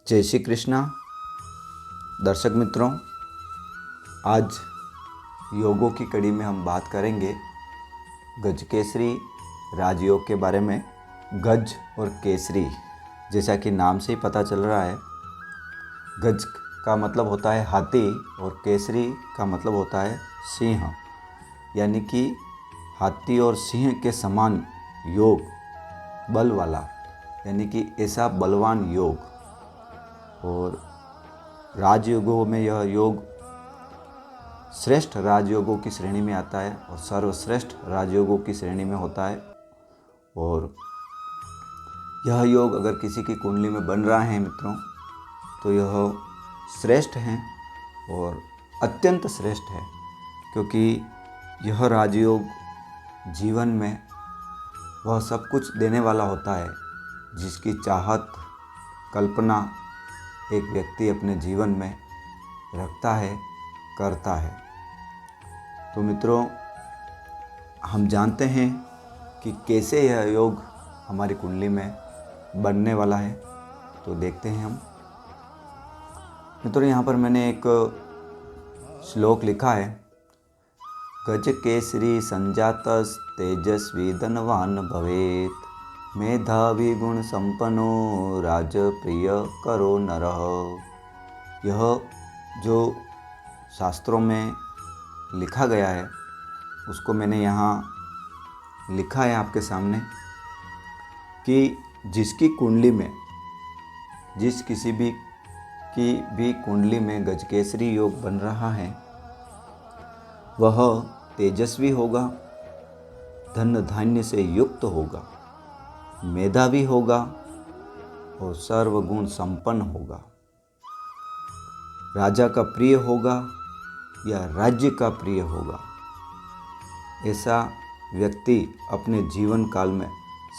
जय श्री कृष्णा। दर्शक मित्रों, आज योगों की कड़ी में हम बात करेंगे गजकेसरी राजयोग के बारे में। गज और केसरी, जैसा कि नाम से ही पता चल रहा है, गज का मतलब होता है हाथी और केसरी का मतलब होता है सिंह, यानी कि हाथी और सिंह के समान योग बल वाला, यानी कि ऐसा बलवान योग। और राजयोगों में यह योग श्रेष्ठ राजयोगों की श्रेणी में आता है और सर्वश्रेष्ठ राजयोगों की श्रेणी में होता है। और यह योग अगर किसी की कुंडली में बन रहा है मित्रों, तो यह श्रेष्ठ है और अत्यंत श्रेष्ठ है, क्योंकि यह राजयोग जीवन में वह सब कुछ देने वाला होता है जिसकी चाहत कल्पना एक व्यक्ति अपने जीवन में रखता है, करता है। तो मित्रों, हम जानते हैं कि कैसे यह योग हमारी कुंडली में बनने वाला है, तो देखते हैं हम। मित्रों, यहाँ पर मैंने एक श्लोक लिखा है, गज केसरी संजातस तेजस्वी धनवान भवेत, मेधावी गुण संपन्नो राजप्रिय करो नरः। यह जो शास्त्रों में लिखा गया है उसको मैंने यहाँ लिखा है आपके सामने कि जिसकी कुंडली में, जिस किसी भी की भी कुंडली में गजकेसरी योग बन रहा है, वह तेजस्वी होगा, धन धान्य से युक्त होगा, मेधावी होगा और सर्वगुण संपन्न होगा, राजा का प्रिय होगा या राज्य का प्रिय होगा। ऐसा व्यक्ति अपने जीवन काल में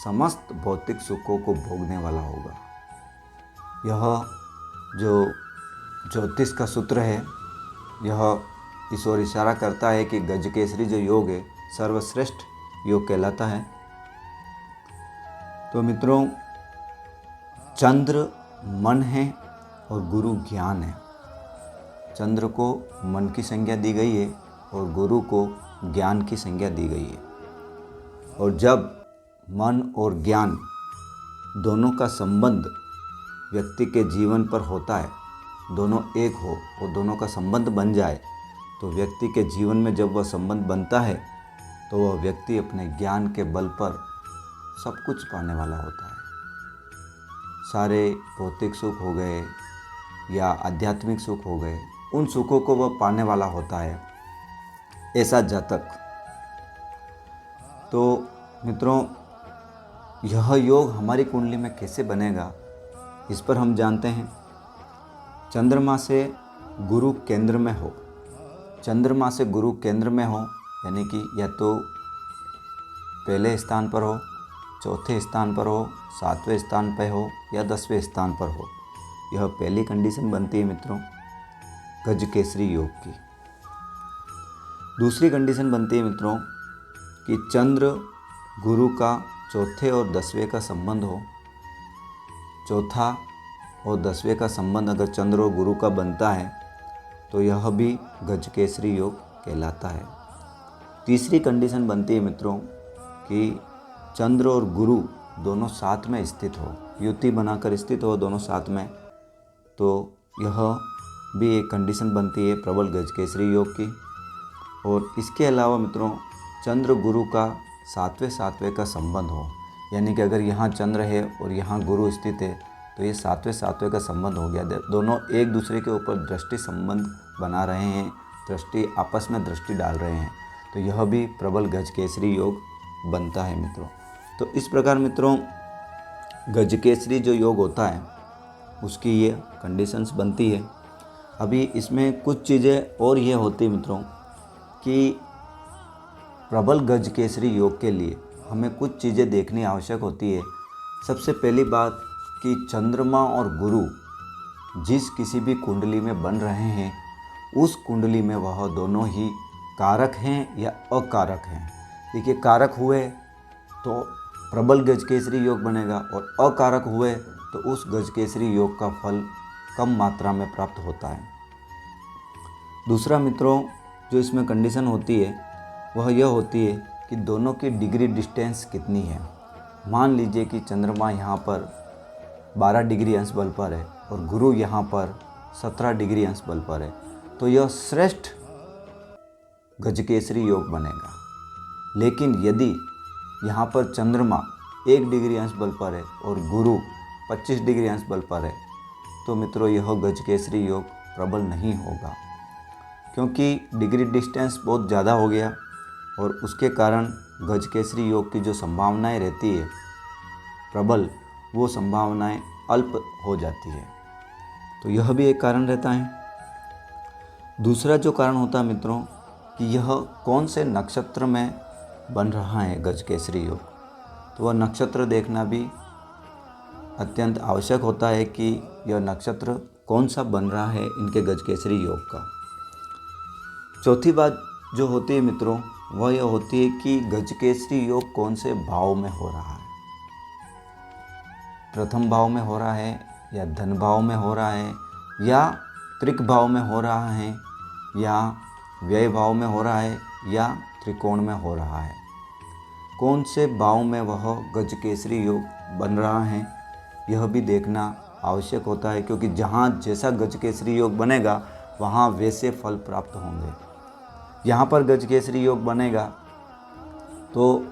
समस्त भौतिक सुखों को भोगने वाला होगा। यह जो ज्योतिष का सूत्र है, यह इस ओर इशारा करता है कि गजकेसरी जो योग है सर्वश्रेष्ठ योग कहलाता है। तो मित्रों, चंद्र मन है और गुरु ज्ञान है। चंद्र को मन की संज्ञा दी गई है और गुरु को ज्ञान की संज्ञा दी गई है। और जब मन और ज्ञान दोनों का संबंध व्यक्ति के जीवन पर होता है, दोनों एक हो और दोनों का संबंध बन जाए, तो व्यक्ति के जीवन में जब वह संबंध बनता है तो वह व्यक्ति अपने ज्ञान के बल पर सब कुछ पाने वाला होता है। सारे भौतिक सुख हो गए या आध्यात्मिक सुख हो गए, उन सुखों को वह पाने वाला होता है, ऐसा जातक। तो मित्रों, यह योग हमारी कुंडली में कैसे बनेगा, इस पर हम जानते हैं। चंद्रमा से गुरु केंद्र में हो, चंद्रमा से गुरु केंद्र में हो, यानी कि या तो पहले स्थान पर हो, चौथे स्थान पर हो, सातवें स्थान पर हो या 10वें स्थान पर हो, यह पहली कंडीशन बनती है मित्रों गजकेसरी योग की। दूसरी कंडीशन बनती है मित्रों कि चंद्र गुरु का चौथे और 10वें का संबंध हो। चौथा और 10वें का संबंध अगर चंद्र और गुरु का बनता है तो यह भी गजकेसरी योग कहलाता है। तीसरी कंडीशन बनती है मित्रों कि चंद्र और गुरु दोनों साथ में स्थित हो, युति बनाकर स्थित हो दोनों साथ में, तो यह भी एक कंडीशन बनती है प्रबल गजकेसरी योग की। और इसके अलावा मित्रों, चंद्र गुरु का सातवें का संबंध हो, यानी कि अगर यहाँ चंद्र है और यहाँ गुरु स्थित है तो ये सातवें का संबंध हो गया। दोनों एक दूसरे के ऊपर दृष्टि संबंध बना रहे हैं, दृष्टि आपस में दृष्टि डाल रहे हैं, तो यह भी प्रबल गजकेसरी योग बनता है मित्रों। तो इस प्रकार मित्रों, गजकेसरी जो योग होता है उसकी ये कंडीशंस बनती है। अभी इसमें कुछ चीज़ें और ये होती है मित्रों कि प्रबल गजकेसरी योग के लिए हमें कुछ चीज़ें देखनी आवश्यक होती है। सबसे पहली बात कि चंद्रमा और गुरु जिस किसी भी कुंडली में बन रहे हैं, उस कुंडली में वह दोनों ही कारक हैं या अकारक हैं। देखिए, कारक हुए तो प्रबल गजकेसरी योग बनेगा और अकारक हुए तो उस गजकेसरी योग का फल कम मात्रा में प्राप्त होता है। दूसरा मित्रों, जो इसमें कंडीशन होती है वह यह होती है कि दोनों की डिग्री डिस्टेंस कितनी है। मान लीजिए कि चंद्रमा यहाँ पर 12 डिग्री अंश बल पर है और गुरु यहाँ पर 17 डिग्री अंश बल पर है, तो यह श्रेष्ठ गजकेसरी योग बनेगा। लेकिन यदि यहाँ पर चंद्रमा 1 डिग्री अंश बल पर है और गुरु 25 डिग्री अंश बल पर है, तो मित्रों यह गजकेसरी योग प्रबल नहीं होगा, क्योंकि डिग्री डिस्टेंस बहुत ज़्यादा हो गया और उसके कारण गजकेसरी योग की जो संभावनाएं रहती है प्रबल, वो संभावनाएं अल्प हो जाती है। तो यह भी एक कारण रहता है। दूसरा जो कारण होता है मित्रों कि यह कौन से नक्षत्र में बन रहा है गजकेसरी योग, तो वह नक्षत्र देखना भी अत्यंत आवश्यक होता है कि यह नक्षत्र कौन सा बन रहा है इनके गजकेसरी योग का। चौथी बात जो होती है मित्रों वह यह होती है कि गजकेसरी योग कौन से भाव में हो रहा है। प्रथम भाव में हो रहा है या धन भाव में हो रहा है या त्रिक भाव में हो रहा है या व्यय भाव में हो रहा है या त्रिकोण में हो रहा है। कौन से भाव में वह गजकेसरी योग बन रहा है यह भी देखना आवश्यक होता है, क्योंकि जहाँ जैसा गजकेसरी योग बनेगा वहाँ वैसे फल प्राप्त होंगे। यहाँ पर गजकेसरी योग बनेगा तो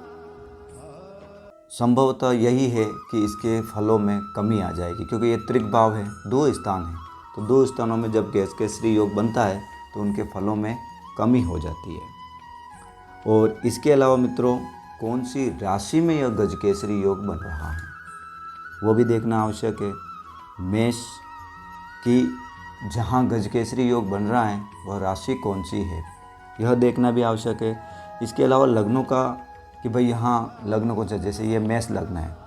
संभवतः यही है कि इसके फलों में कमी आ जाएगी, क्योंकि ये त्रिक भाव है, 2 स्थान है, तो 2 स्थानों में जब गजकेसरी योग बनता है तो उनके फलों में कमी हो जाती है। और इसके अलावा मित्रों कौन सी राशि में यह गजकेसरी योग बन रहा है वो भी देखना आवश्यक है। मेष की जहाँ गजकेसरी योग बन रहा है वह राशि कौन सी है यह देखना भी आवश्यक है। इसके अलावा लग्नों का कि भाई यहाँ लग्न कौन सा, जैसे ये मेष लग्न है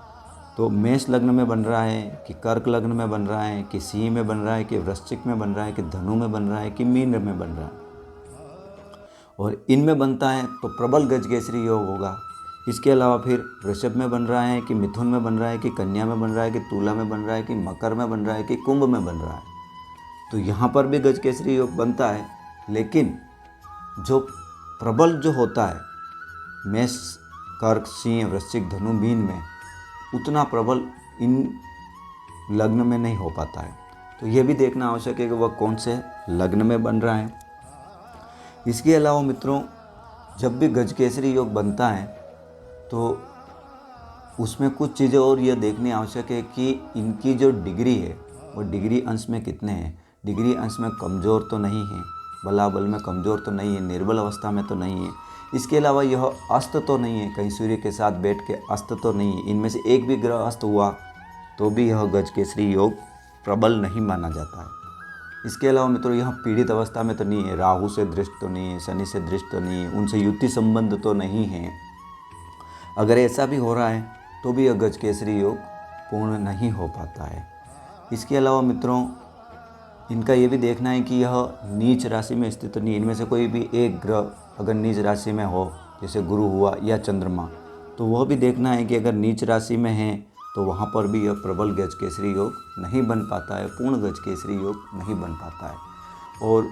तो मेष लग्न में बन रहा है कि कर्क लग्न में बन रहा है कि सिंह में बन रहा है कि वृश्चिक में बन रहा है कि धनु में बन रहा है कि मीन में बन रहा है, और इनमें बनता है तो प्रबल गजकेसरी योग होगा। इसके अलावा फिर वृषभ में बन रहा है कि मिथुन में बन रहा है कि कन्या में बन रहा है कि तुला में बन रहा है कि मकर में बन रहा है कि कुंभ में बन रहा है, तो यहाँ पर भी गजकेसरी योग बनता है। लेकिन जो प्रबल जो होता है मेष कर्क सिंह वृश्चिक धनु मीन में, उतना प्रबल इन लग्न में नहीं हो पाता है। तो यह भी देखना आवश्यक है कि वह कौन से लग्न में बन रहा है। इसके अलावा मित्रों जब भी गजकेसरी योग बनता है तो उसमें कुछ चीज़ें और यह देखनी आवश्यक है कि इनकी जो डिग्री है वो डिग्री अंश में कितने हैं। डिग्री अंश में कमज़ोर तो नहीं है, बलाबल में कमज़ोर तो नहीं है, निर्बल अवस्था में तो नहीं है। इसके अलावा यह अस्त तो नहीं है, कहीं सूर्य के साथ बैठ के अस्त तो नहीं है। इनमें से एक भी ग्रह अस्त हुआ तो भी यह गजकेसरी योग प्रबल नहीं माना जाता है। इसके अलावा मित्रों यह पीड़ित अवस्था में तो नहीं है, राहु से दृष्ट तो नहीं है, शनि से दृष्ट तो नहीं है, उनसे युति संबंध तो नहीं है। अगर ऐसा भी हो रहा है तो भी यह गजकेसरी योग पूर्ण नहीं हो पाता है। इसके अलावा मित्रों इनका ये भी देखना है कि यह नीच राशि में स्थित नहीं। इनमें से कोई भी एक ग्रह अगर नीच राशि में हो, जैसे गुरु हुआ या चंद्रमा, तो वह भी देखना है कि अगर नीच राशि में है तो वहाँ पर भी यह प्रबल गजकेसरी योग नहीं बन पाता है, पूर्ण गजकेसरी योग नहीं बन पाता है। और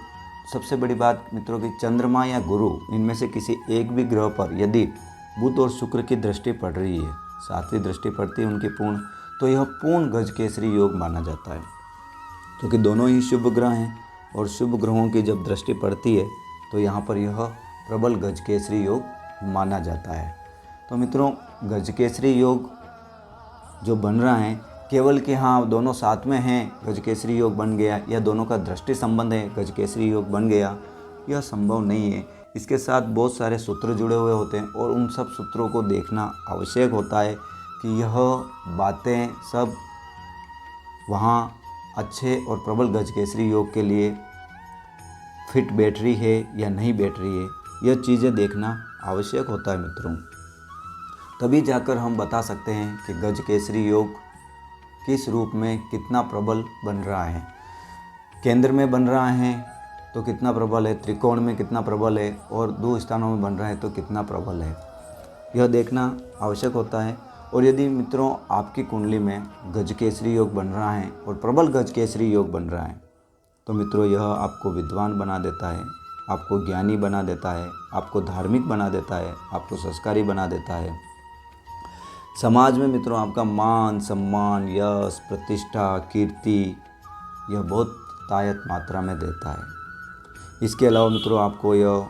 सबसे बड़ी बात मित्रों कि चंद्रमा या गुरु इनमें से किसी एक भी ग्रह पर यदि बुध और शुक्र की दृष्टि पड़ रही है, 7वीं दृष्टि पड़ती है उनकी पूर्ण, तो यह पूर्ण गजकेसरी योग माना जाता है, क्योंकि दोनों ही शुभ ग्रह हैं और शुभ ग्रहों की जब दृष्टि पड़ती है तो यहाँ पर यह प्रबल गजकेसरी योग माना जाता है। तो मित्रों गजकेसरी योग जो बन रहा है केवल कि हाँ दोनों साथ में हैं गजकेसरी योग बन गया या दोनों का दृष्टि संबंध है गजकेसरी योग बन गया, यह संभव नहीं है। इसके साथ बहुत सारे सूत्र जुड़े हुए होते हैं और उन सब सूत्रों को देखना आवश्यक होता है कि यह बातें सब वहाँ अच्छे और प्रबल गजकेसरी योग के लिए फिट बैठ रही है या नहीं बैठ रही है, यह चीज़ें देखना आवश्यक होता है मित्रों। तभी जाकर हम बता सकते हैं कि गजकेसरी योग किस रूप में कितना प्रबल बन रहा है। केंद्र में बन रहा है तो कितना प्रबल है, त्रिकोण में कितना प्रबल है और 2 स्थानों में बन रहा है तो कितना प्रबल है, यह देखना आवश्यक होता है। और यदि मित्रों आपकी कुंडली में गजकेसरी योग बन रहा है और प्रबल गजकेसरी योग बन रहा है तो मित्रों यह आपको विद्वान बना देता है, आपको ज्ञानी बना देता है, आपको धार्मिक बना देता है, आपको संस्कारी बना देता है। समाज में मित्रों आपका मान सम्मान, यश, प्रतिष्ठा, कीर्ति यह बहुत तायत मात्रा में देता है। इसके अलावा मित्रों आपको यह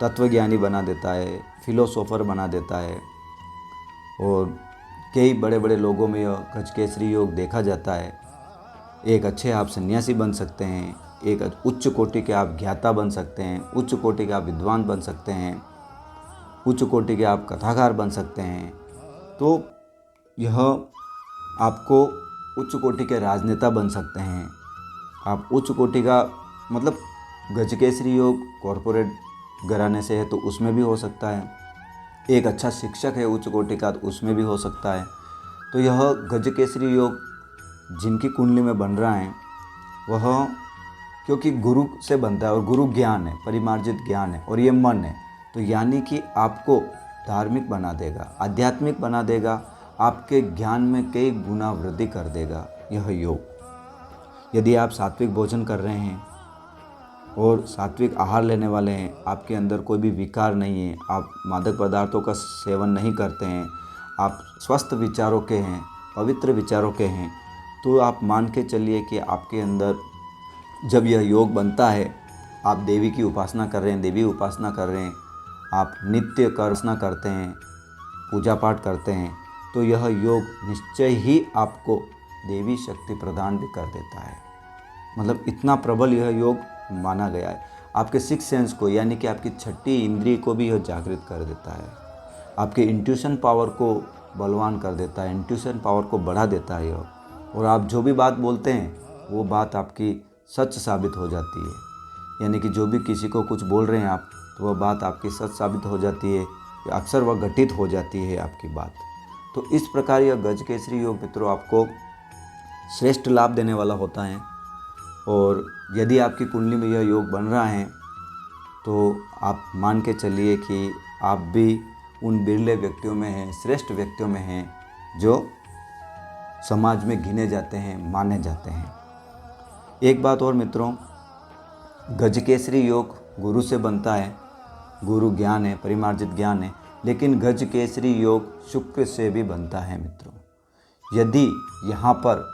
तत्वज्ञानी बना देता है, फिलोसोफर बना देता है। और कई बड़े बड़े लोगों में यह गजकेसरी योग देखा जाता है। एक अच्छे आप सन्यासी बन सकते हैं, एक उच्च कोटि के आप ज्ञाता बन सकते हैं, उच्च कोटि के आप विद्वान बन सकते हैं, उच्च कोटि के आप कथाकार बन सकते हैं। तो यह आपको उच्च कोटि के राजनेता बन सकते हैं। आप उच्च कोटि का मतलब गजकेसरी योग कॉरपोरेट घराने से है तो उसमें भी हो सकता है। एक अच्छा शिक्षक है उच्च कोटि का तो उसमें भी हो सकता है। तो यह गजकेसरी योग जिनकी कुंडली में बन रहा है वह क्योंकि गुरु से बनता है और गुरु ज्ञान है, परिमार्जित ज्ञान है और ये मन है, तो यानी कि आपको धार्मिक बना देगा, आध्यात्मिक बना देगा, आपके ज्ञान में कई गुना वृद्धि कर देगा यह योग। यदि आप सात्विक भोजन कर रहे हैं और सात्विक आहार लेने वाले हैं, आपके अंदर कोई भी विकार नहीं है, आप मादक पदार्थों का सेवन नहीं करते हैं, आप स्वस्थ विचारों के हैं, पवित्र विचारों के हैं, तो आप मान के चलिए कि आपके अंदर जब यह योग बनता है, आप देवी की उपासना कर रहे हैं, देवी उपासना कर रहे हैं, आप नित्य उपासना करते हैं, पूजा पाठ करते हैं, तो यह योग निश्चय ही आपको देवी शक्ति प्रदान भी कर देता है। मतलब इतना प्रबल यह योग माना गया है। आपके सिक्स सेंस को यानी कि आपकी छठी इंद्रिय को भी यह जागृत कर देता है, आपके इंट्यूशन पावर को बलवान कर देता है, इंट्यूशन पावर को बढ़ा देता है यह। और आप जो भी बात बोलते हैं वो बात आपकी सच साबित हो जाती है। यानी कि जो भी किसी को कुछ बोल रहे हैं आप तो वह बात आपकी सच साबित हो जाती है, अक्सर वह घटित हो जाती है आपकी बात। तो इस प्रकार यह गजकेसरी योग मित्रों आपको श्रेष्ठ लाभ देने वाला होता है। और यदि आपकी कुंडली में यह योग बन रहा है तो आप मान के चलिए कि आप भी उन बिरले व्यक्तियों में हैं, श्रेष्ठ व्यक्तियों में हैं जो समाज में गिने जाते हैं, माने जाते हैं। एक बात और मित्रों, गजकेसरी योग गुरु से बनता है, गुरु ज्ञान है, परिमार्जित ज्ञान है, लेकिन गजकेसरी योग शुक्र से भी बनता है मित्रों। यदि यहाँ पर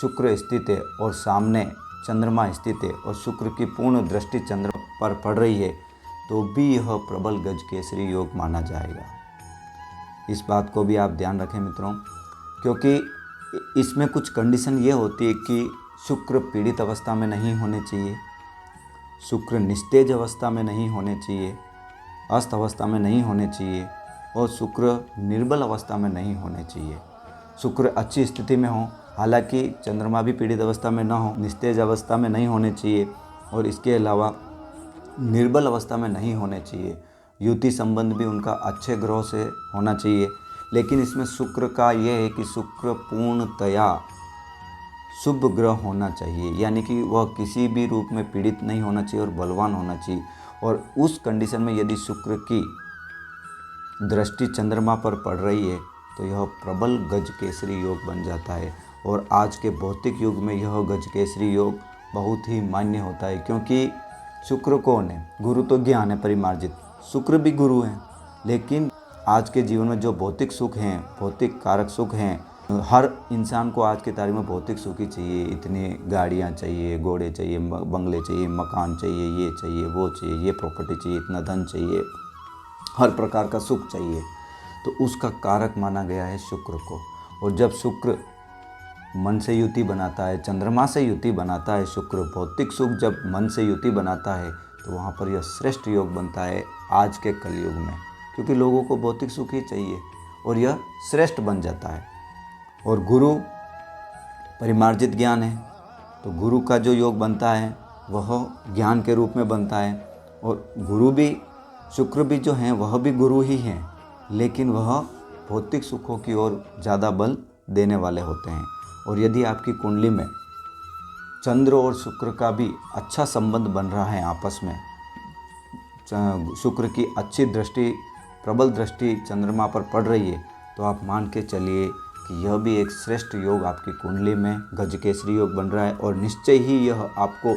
शुक्र स्थित है और सामने चंद्रमा स्थित है और शुक्र की पूर्ण दृष्टि चंद्र पर पड़ रही है तो भी यह प्रबल गजकेसरी योग माना जाएगा। इस बात को भी आप ध्यान रखें मित्रों, क्योंकि इसमें कुछ कंडीशन ये होती है कि शुक्र पीड़ित अवस्था में नहीं होने चाहिए, शुक्र निस्तेज अवस्था में नहीं होने चाहिए, अस्त अवस्था में नहीं होने चाहिए और शुक्र निर्बल अवस्था में नहीं होने चाहिए। शुक्र अच्छी स्थिति में हो, हालांकि चंद्रमा भी पीड़ित अवस्था में ना हो, निस्तेज अवस्था में नहीं होने चाहिए और इसके अलावा निर्बल अवस्था में नहीं होने चाहिए। युति संबंध भी उनका अच्छे ग्रह से होना चाहिए। लेकिन इसमें शुक्र का यह है कि शुक्र पूर्णतया शुभ ग्रह होना चाहिए, यानी कि वह किसी भी रूप में पीड़ित नहीं होना चाहिए और बलवान होना चाहिए। और उस कंडीशन में यदि शुक्र की दृष्टि चंद्रमा पर पड़ रही है तो यह प्रबल गजकेसरी योग बन जाता है। और आज के भौतिक युग में यह गजकेसरी योग बहुत ही मान्य होता है, क्योंकि शुक्र कौन है? गुरु तो ज्ञान है परिमार्जित, शुक्र भी गुरु हैं। लेकिन आज के जीवन में जो भौतिक सुख हैं, भौतिक कारक सुख हैं, हर इंसान को आज की तारीख में भौतिक सुख ही चाहिए। इतनी गाड़ियाँ चाहिए, घोड़े चाहिए, बंगले चाहिए, मकान चाहिए, ये चाहिए, वो चाहिए, ये प्रॉपर्टी चाहिए, इतना धन चाहिए, हर प्रकार का सुख चाहिए। तो उसका कारक माना गया है शुक्र को। और जब शुक्र मन से युति बनाता है, चंद्रमा से युति बनाता है, शुक्र भौतिक सुख जब मन से युति बनाता है तो वहाँ पर यह श्रेष्ठ योग बनता है आज के कलयुग में, क्योंकि लोगों को भौतिक सुख ही चाहिए और यह श्रेष्ठ बन जाता है। और गुरु परिमार्जित ज्ञान है, तो गुरु का जो योग बनता है वह ज्ञान के रूप में बनता है। और गुरु भी, शुक्र भी जो हैं वह भी गुरु ही हैं, लेकिन वह भौतिक सुखों की ओर ज़्यादा बल देने वाले होते हैं। और यदि आपकी कुंडली में चंद्र और शुक्र का भी अच्छा संबंध बन रहा है आपस में, शुक्र की अच्छी दृष्टि, प्रबल दृष्टि चंद्रमा पर पड़ रही है, तो आप मान के चलिए कि यह भी एक श्रेष्ठ योग आपकी कुंडली में गजकेसरी योग बन रहा है और निश्चय ही यह आपको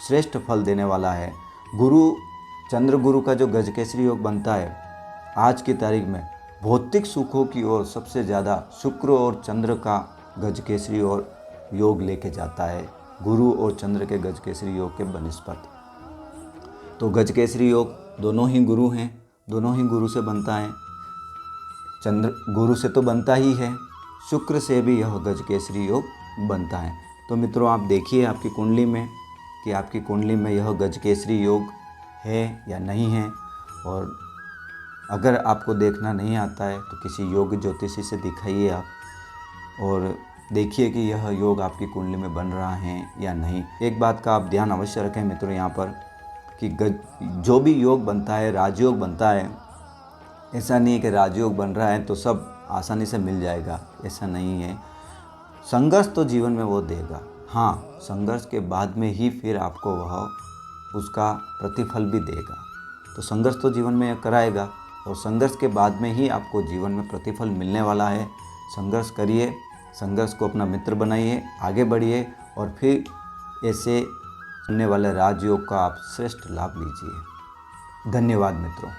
श्रेष्ठ फल देने वाला है। चंद्र गुरु का जो गजकेसरी योग बनता है आज की तारीख में भौतिक सुखों की ओर सबसे ज़्यादा शुक्र और चंद्र का गजकेसरी और योग लेके जाता है, गुरु और चंद्र के गजकेसरी योग के बनिस्पत। तो गजकेसरी योग दोनों ही गुरु हैं, दोनों ही गुरु से बनता है। चंद्र गुरु से तो बनता ही है, शुक्र से भी यह गजकेसरी योग बनता है। तो मित्रों आप देखिए आपकी कुंडली में कि आपकी कुंडली में यह गजकेसरी योग है या नहीं है। और अगर आपको देखना नहीं आता है तो किसी योग ज्योतिषी से दिखाइए आप और देखिए कि यह योग आपकी कुंडली में बन रहा है या नहीं। एक बात का आप ध्यान अवश्य रखें मित्रों यहाँ पर कि जो भी योग बनता है, राजयोग बनता है, ऐसा नहीं है कि राजयोग बन रहा है तो सब आसानी से मिल जाएगा, ऐसा नहीं है। संघर्ष तो जीवन में वो देगा, हाँ संघर्ष के बाद में ही फिर आपको वह उसका प्रतिफल भी देगा। तो संघर्ष तो जीवन में कराएगा और संघर्ष के बाद में ही आपको जीवन में प्रतिफल मिलने वाला है। संघर्ष करिए, संघर्ष को अपना मित्र बनाइए, आगे बढ़िए और फिर ऐसे बनने वाले राजयोग का आप श्रेष्ठ लाभ लीजिए। धन्यवाद मित्रों।